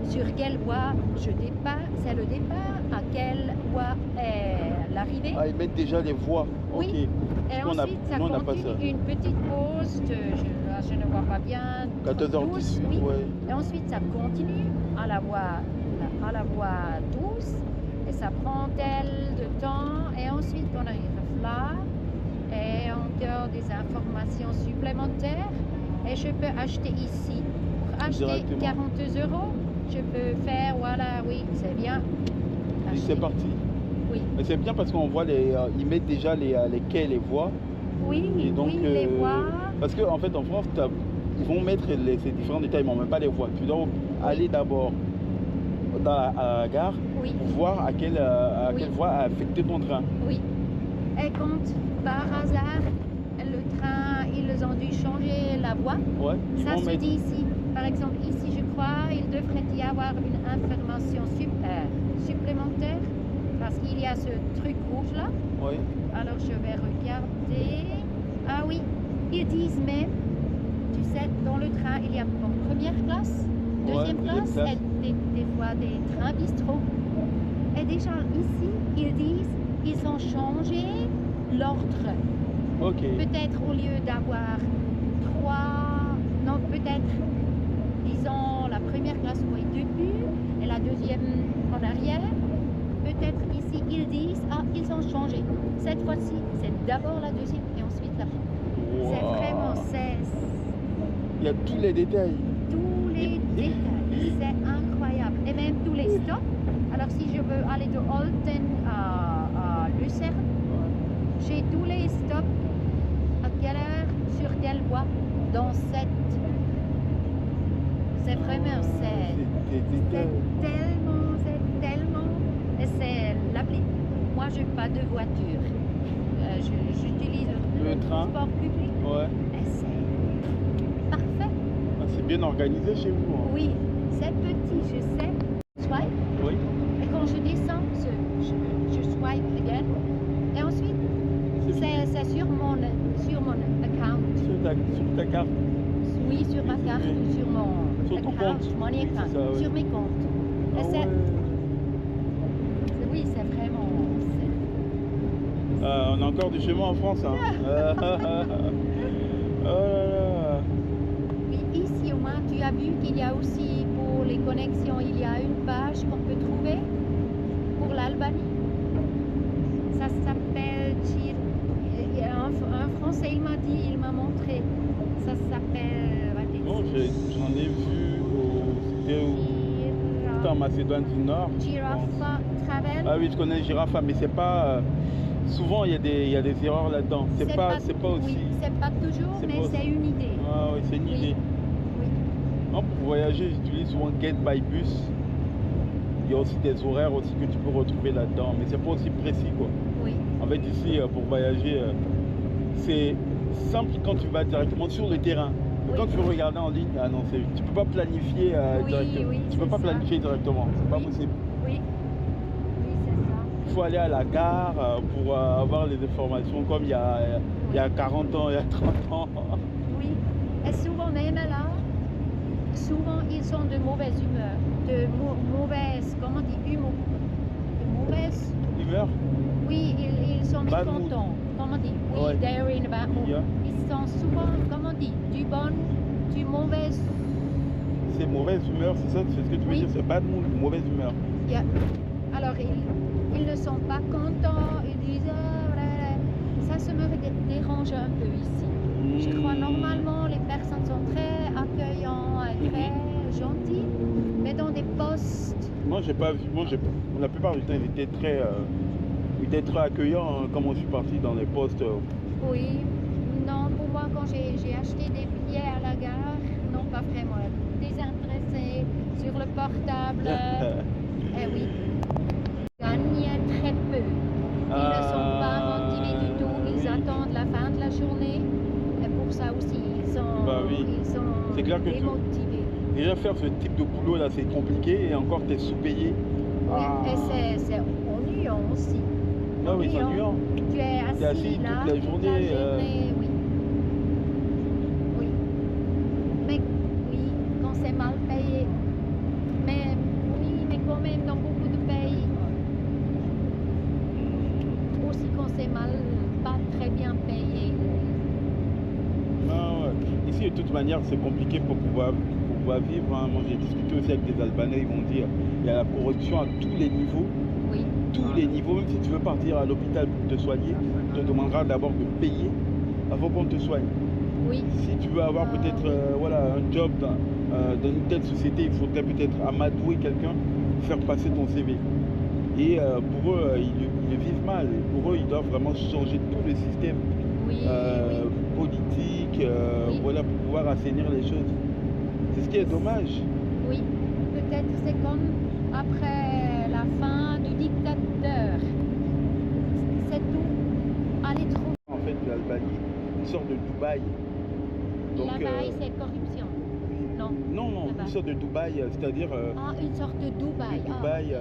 Sur quelle voie je départ, c'est le départ, à quelle voie est l'arrivée. Ah, ils mettent déjà les voies. Oui. Ok. Et Nous, on a- ensuite, ça nous, on n'a pas continue ça. une petite pause, je ne vois pas bien. 14h18, 12, oui. ouais. Et ensuite, ça continue à la voie 12 et ça prend tel de temps. Et ensuite, on arrive là et encore des informations supplémentaires. Et je peux acheter ici. Pour acheter Directement. 40 €, je peux faire, voilà, oui, c'est bien. Et Acheter. c'est parti. Oui, Et c'est bien parce qu'on voit ils mettent déjà les quais, les voies. oui, Et donc, oui, les voies. Parce qu'en fait, en France, ils vont mettre ces différents détails, mais même pas les voies. Tu dois aller d'abord à la gare Oui. pour voir à quelle Oui. voie a affecté ton train. Oui. Et quand par hasard le train, ils ont dû changer la voie, Ouais, ils ça vont se mettre. dit ici. Par exemple, ici, je crois, il devrait y avoir une information supplémentaire parce qu'il y a ce truc rouge là. Ouais. Alors je vais regarder. Ah oui, ils disent même, tu sais, dans le train, il y a première classe, deuxième deuxième classe, classe. et des fois des trains bistrot. Et déjà ici, ils disent, ils ont changé l'ordre. Ok. Peut-être au lieu d'avoir 3, non, peut-être, disons, la première classe au début et la deuxième en arrière. Peut-être ici, ils disent, ah, ils ont changé. Cette fois-ci, c'est d'abord la deuxième et ensuite la première. C'est Wow. vraiment, Il y a tous les détails. tous les détails. C'est incroyable. Et même tous les stops. Alors, si je veux aller de Olten à Lucerne, j'ai tous les stops. À quelle heure, sur quelle voie, dans cette. C'est vraiment, c'est tellement. Et c'est l'appli. Moi, je n'ai pas de voiture. J'utilise Le train. transport public. Ouais. Et c'est parfait. Ah, c'est bien organisé chez vous. Hein. Oui, c'est petit, je sais. Swipe. Oui. Et quand je descends, je swipe again. Et ensuite, c'est sur mon account. Sur ta carte. Oui, sur ma carte, sur mon Sur ton account, compte. money Oui, c'est account, ça, ouais. sur mes comptes. Et Ah c'est- ouais. oui, c'est vraiment. On a encore du chemin en France. Hein. Oh là là. Oui, ici au moins, tu as vu qu'il y a aussi pour les connexions, il y a une page qu'on peut trouver pour l'Albanie. Ça s'appelle un Français, il m'a dit, il m'a montré. Ça s'appelle. Non, j'en ai vu c'était en Macédoine du Nord. je pense. Giraffa Travel. Ah oui, je connais Giraffa, mais c'est pas. Souvent, il y a des erreurs là-dedans. C'est pas aussi. Oui, c'est pas toujours, c'est mais pas aussi- c'est une idée. Ah oui, c'est une Oui. idée. Oui. Non, pour voyager, j'utilise souvent Get by Bus. Il y a aussi des horaires aussi que tu peux retrouver là-dedans, mais c'est pas aussi précis quoi. Oui. En fait, ici, pour voyager, c'est simple quand tu vas directement sur le terrain. Mais Oui. quand tu veux regarder en ligne, ah non, tu peux pas planifier Oui, directement. oui, Tu peux c'est pas ça. planifier directement, c'est pas Oui. possible. Oui. Oui, c'est ça. Il faut aller à la gare pour avoir les informations comme il y a 40 ans, il y a 30 ans. Oui. Et souvent, même là, souvent, ils sont de mauvaise humeur. De mauvaise, comment on dit, humour. De mauvaise. Humeur. Oui, ils sont Bad mood. mécontents. Comment on dit? Oui, Ouais. they're in a bad mood. Yeah. Ils sont souvent, comment on dit, du bon, du mauvaise. C'est mauvaise humeur, c'est ça, c'est ce que tu veux Oui. dire, c'est bad mood, mauvaise humeur. Yeah. Alors, ils ne sont pas contents, ils disent, ah, voilà. Ça me dérange un peu ici. Je crois normalement les personnes sont très accueillantes et très gentilles, mais dans des postes, Moi, j'ai pas vu, la plupart du temps, ils étaient très accueillants hein, quand moi je suis parti dans les postes. oui, non, pour moi quand j'ai acheté des billets à la gare, non pas vraiment, désintéressés sur le portable, eh oui, gagnent très peu. Ils ne sont pas motivés du tout, ils oui. attendent la fin de la journée, et pour ça aussi, ils sont, Bah oui. C'est clair que démotivés. Déjà faire ce type de boulot là, c'est compliqué et encore t'es sous-payé. Oui, et c'est ennuyant aussi. Ah oui, c'est ennuyant. Tu es assis, assis là toute la journée, oui. Oui. Mais oui, de toute manière, c'est compliqué pour pouvoir vivre. Hein. Moi, j'ai discuté aussi avec des Albanais, ils m'ont dit il y a la corruption à tous les niveaux. Oui. Tous les niveaux, même si tu veux partir à l'hôpital pour te soigner, on te demandera d'abord de payer avant qu'on te soigne. Oui. Si tu veux avoir peut-être voilà, un job dans une telle société, il faudrait peut-être amadouer quelqu'un pour faire passer ton CV. Et pour eux, ils le vivent mal. Pour eux, ils doivent vraiment changer tout le système Oui, politique, Oui. voilà, pour pouvoir assainir les choses. C'est ce qui est dommage. oui. Peut-être c'est comme après la fin du dictateur. C'est tout. Aller trop. En fait, l'Albanie, une sorte de Dubaï. Là-bas, c'est corruption. Non. Non, Là-bas. une sorte de Dubaï, c'est-à-dire Ah, une sorte de Dubaï. le Dubaï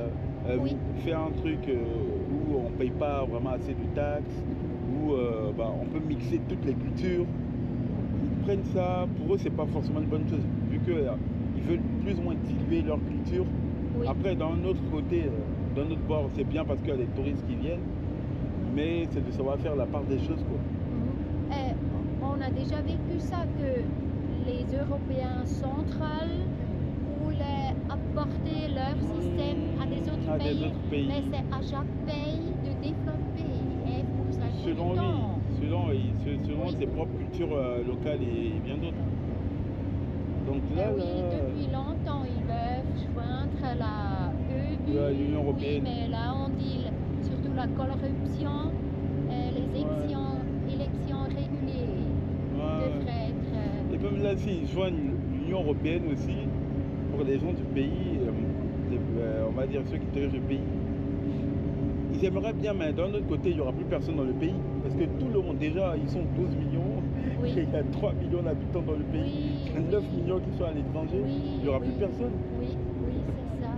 Oui. fait un truc où on ne paye pas vraiment assez de taxes, où on peut mixer toutes les cultures. Ils prennent ça, pour eux c'est pas forcément une bonne chose, vu qu'ils veulent plus ou moins diluer leur culture. Oui. Après d'un autre côté, d'un autre bord, c'est bien parce qu'il y a des touristes qui viennent, mais c'est de savoir faire la part des choses quoi. Et on a déjà vécu ça que les Européens centrales voulaient apporter leur système à des autres pays, mais c'est à chaque pays de développer. Et pour ça, il faut Selon du lui, temps. selon Oui. ses propres cultures locales et bien d'autres. Donc Mais là, oui, depuis longtemps, ils veulent joindre la EU, l'Union européenne. Oui, mais là, on dit surtout la corruption, les élections régulières devraient être... Et même là, s'ils joignent l'Union européenne aussi, pour les gens du pays, on va dire ceux qui dirigent le pays, ils aimeraient bien, mais d'un autre côté, il n'y aura plus personne dans le pays. Parce que tout le monde, déjà, ils sont 12 millions, Oui. et il y a 3 millions d'habitants dans le pays, Oui, il y a 9 millions qui sont à l'étranger, Oui, il n'y aura plus oui. personne. Oui, c'est ça. Oui, c'est ça.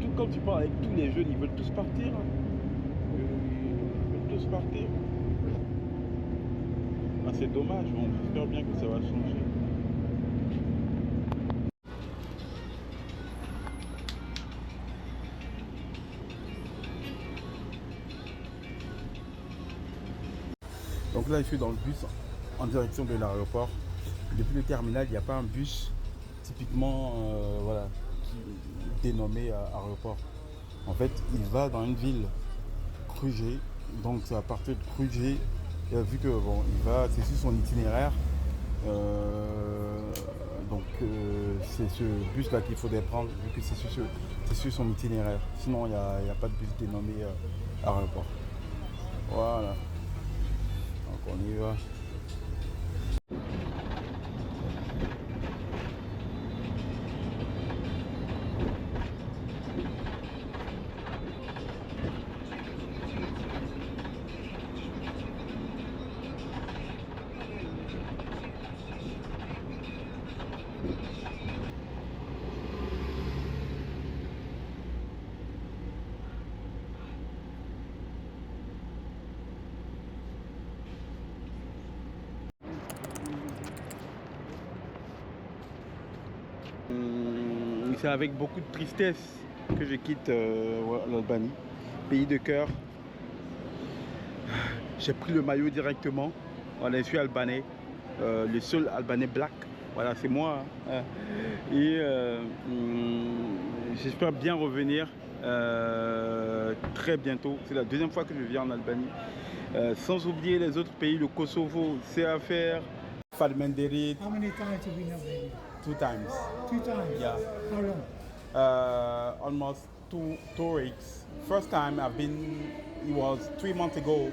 Tout comme tu parles avec tous les jeunes, ils veulent tous partir. Hein. Ils veulent tous partir. Ah, c'est dommage, on espère bien que ça va changer. Donc là, je suis dans le bus en direction de l'aéroport. Depuis le terminal, il n'y a pas un bus typiquement voilà, dénommé aéroport. En fait, il va dans une ville, Krugé. Donc c'est à partir de Krugé, vu que bon, il va, c'est sur son itinéraire. C'est ce bus-là qu'il faudrait prendre, vu que c'est sur son itinéraire. Sinon, il n'y a pas de bus dénommé aéroport. Voilà. Donc on y va. C'est avec beaucoup de tristesse que je quitte l'Albanie, pays de cœur. J'ai pris le maillot directement. Voilà, je suis albanais, le seul albanais black. Voilà, c'est moi. Hein. Et j'espère bien revenir très bientôt. C'est la deuxième fois que je viens en Albanie. Sans oublier les autres pays, le Kosovo, c'est à faire. Falmenderit, How many times have you been over here? 2 times. 2 times? Yeah. How long? Almost two weeks. First time I've been, it was 3 months ago.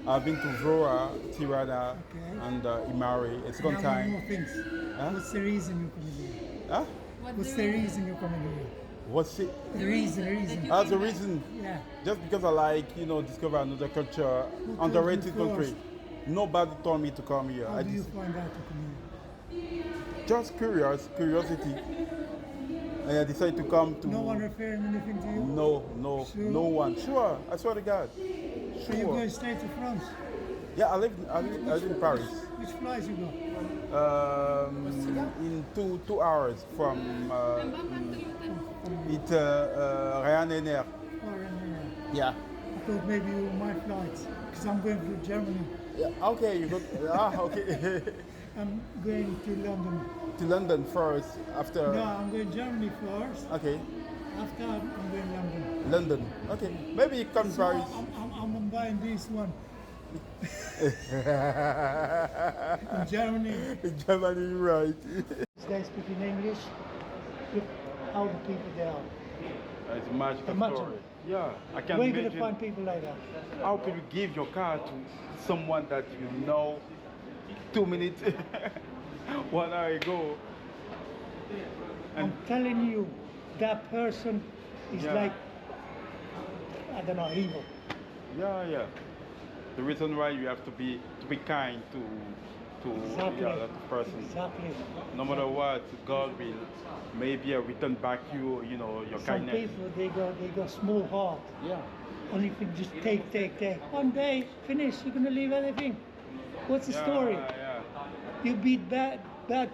I've been to Vrora, Tirana, Okay. and Imari. It's second Now, one time. more things. Huh? What's the reason you're coming here? Huh? What's the reason you're coming here? What's it? The reason. That's the reason. Yeah. Just because I like, discover another culture, Who underrated told you country. first? Nobody told me to come here. How I do you just, find out to come here? just curiosity. And I decided to come to. No one referring anything to you? No, Sure? no one. Sure, I swear to God. So you Sure. go straight to France? Yeah, I live in Paris. Which flights you got? In 2 hours from Ryanair. Or, Yeah. I thought maybe you my flights, because I'm going to Germany. Yeah, okay, you go. Okay. I'm going to London. To London first, after. No, I'm going Germany first. Okay, After I'm going London. London. Okay, maybe you come So Paris. I'm buying this one in Germany. In Germany, right? They speak in English. Look how the people they are. It's a magical Imagine. story. Yeah, I can Where are you going imagine to find people like that? how can you give your car to someone that you know 2 minutes, 1 hour ago. I'm telling you, that person is Yeah. like, I don't know, evil. Yeah. The reason why you have to be kind to Exactly. that person. Exactly. No matter what, God will maybe return back your Some kindness. people they go small heart. Yeah. Only if you just take. One day, finish, you're gonna leave everything. What's the story? Yeah. You beat bad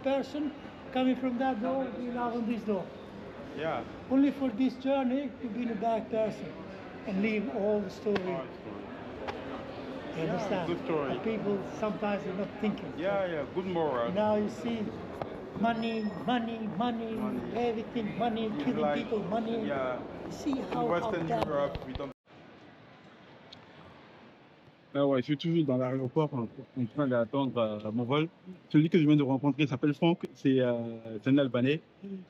person, coming from that door, you knock on this door. Yeah. Only for this journey, you've been a bad person. And leave all the story. You Yeah, understand? good story. And people sometimes are not thinking. Yeah. Good moral. Now you see money, everything, money, It's killing like, people, money. Yeah. You see In how Western bad. Europe, we don't. Ah ouais, je suis toujours dans l'aéroport en train d'attendre mon vol. Celui que je viens de rencontrer s'appelle Franck, c'est un Albanais.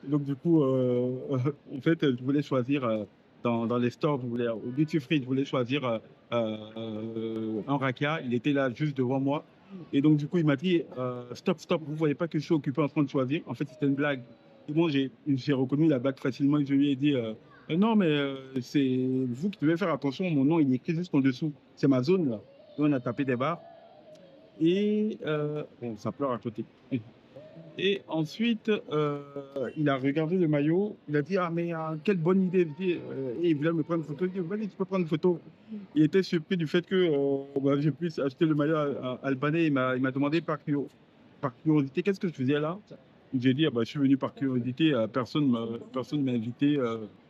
Donc du coup, en fait, je voulais choisir dans les stores, au duty free, je voulais choisir un rakia. Il était là juste devant moi. Et donc du coup, il m'a dit stop, vous voyez pas que je suis occupé en train de choisir. En fait, c'était une blague. Et bon, j'ai reconnu la blague facilement et je lui ai dit non, mais c'est vous qui devez faire attention. Mon nom, il est écrit juste en dessous. C'est ma zone là. Et on a tapé des barres. Et bon, ça pleure à côté. Et ensuite, il a regardé le maillot. Il a dit ah mais quelle bonne idée. Et il voulait me prendre une photo. Il dit vas-y, tu peux prendre une photo. Il était surpris du fait que je puisse acheter le maillot albanais. Il m'a demandé par curiosité qu'est-ce que je faisais là. J'ai dit je suis venu par curiosité. Personne m'a invité.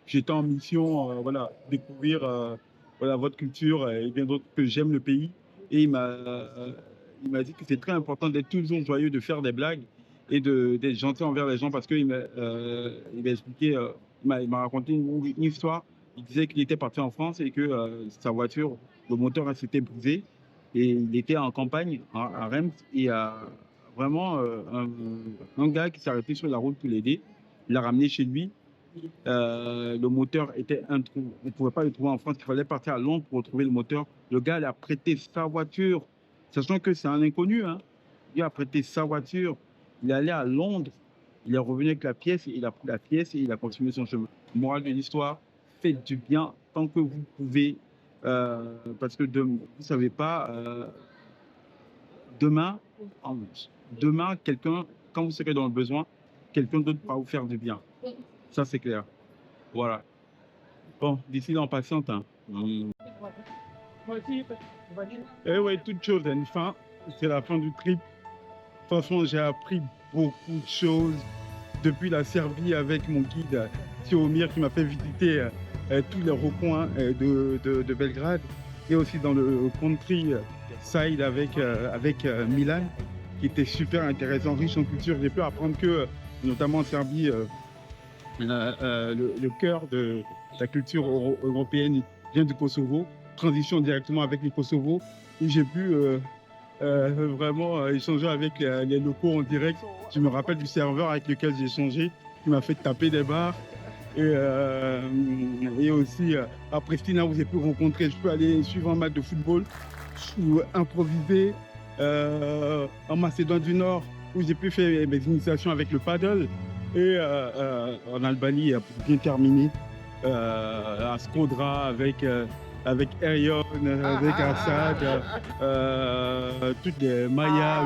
J'étais en mission, découvrir votre culture et bien d'autres, que j'aime le pays. Et il m'a dit que c'est très important d'être toujours joyeux, de faire des blagues et d'être gentil envers les gens parce qu'il m'a expliqué, il m'a raconté une histoire. Il disait qu'il était parti en France et que sa voiture, le moteur s'était brisé et il était en campagne à Reims et il y a vraiment un gars qui s'est arrêté sur la route pour l'aider. Il l'a ramené chez lui. Le moteur était un trou. On ne pouvait pas le trouver en France. Il fallait partir à Londres pour retrouver le moteur. Le gars, il a prêté sa voiture, sachant que c'est un inconnu. Hein. Il a prêté sa voiture. Il est allé à Londres. Il est revenu avec la pièce. Il a pris la pièce et il a continué son chemin. Morale de l'histoire, faites du bien tant que vous pouvez. Parce que vous ne savez pas, demain, quelqu'un, quand vous serez dans le besoin, quelqu'un d'autre pourra vous faire du bien. Ça, c'est clair. Voilà. Bon, d'ici là, on patiente. Hein. Et ouais, toute chose a une fin. C'est la fin du trip. Franchement, j'ai appris beaucoup de choses depuis la Serbie avec mon guide Tiomir qui m'a fait visiter tous les recoins de Belgrade et aussi dans le country side avec Milan qui était super intéressant, riche en culture. J'ai pu apprendre que, notamment en Serbie, le cœur de la culture européenne vient du Kosovo, transition directement avec le Kosovo, et j'ai pu vraiment échanger avec les locaux en direct. Je me rappelle du serveur avec lequel j'ai échangé, qui m'a fait taper des barres, et aussi à Pristina où j'ai pu rencontrer, je peux aller suivre un match de football ou improviser en Macédoine du Nord où j'ai pu faire mes initiations avec le paddle. Et en Albanie, pour bien terminer, à Skodra avec Erion, avec Assad, toutes les Mayas,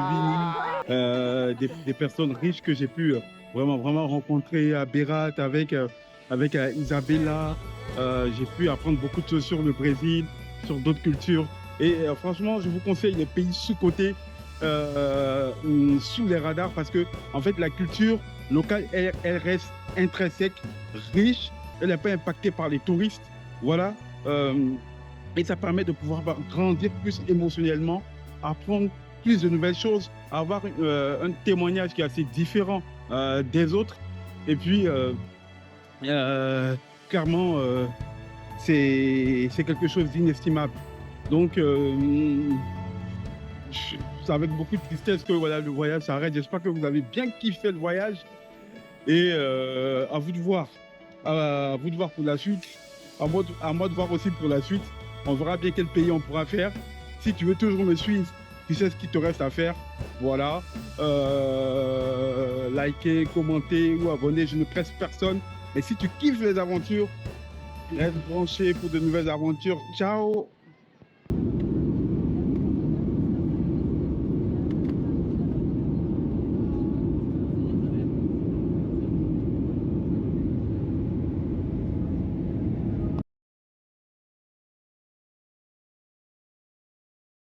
Winnie, des personnes riches que j'ai pu vraiment rencontrer à Berat avec Isabella. J'ai pu apprendre beaucoup de choses sur le Brésil, sur d'autres cultures. Et franchement, je vous conseille les pays sous-cotés, sous les radars, parce que en fait, la culture locale, elle reste intrinsèque, riche, elle n'est pas impactée par les touristes, voilà. Et ça permet de pouvoir grandir plus émotionnellement apprendre plus de nouvelles choses, avoir un témoignage qui est assez différent des autres. Et puis, clairement, c'est quelque chose d'inestimable. Donc, c'est avec beaucoup de tristesse que voilà, le voyage s'arrête. J'espère que vous avez bien kiffé le voyage. Et à vous de voir. À vous de voir pour la suite. À moi de voir aussi pour la suite. On verra bien quel pays on pourra faire. Si tu veux toujours me suivre, tu sais ce qu'il te reste à faire. Voilà. Liker, commenter ou abonner. Je ne presse personne. Et si tu kiffes les aventures, reste branché pour de nouvelles aventures. Ciao!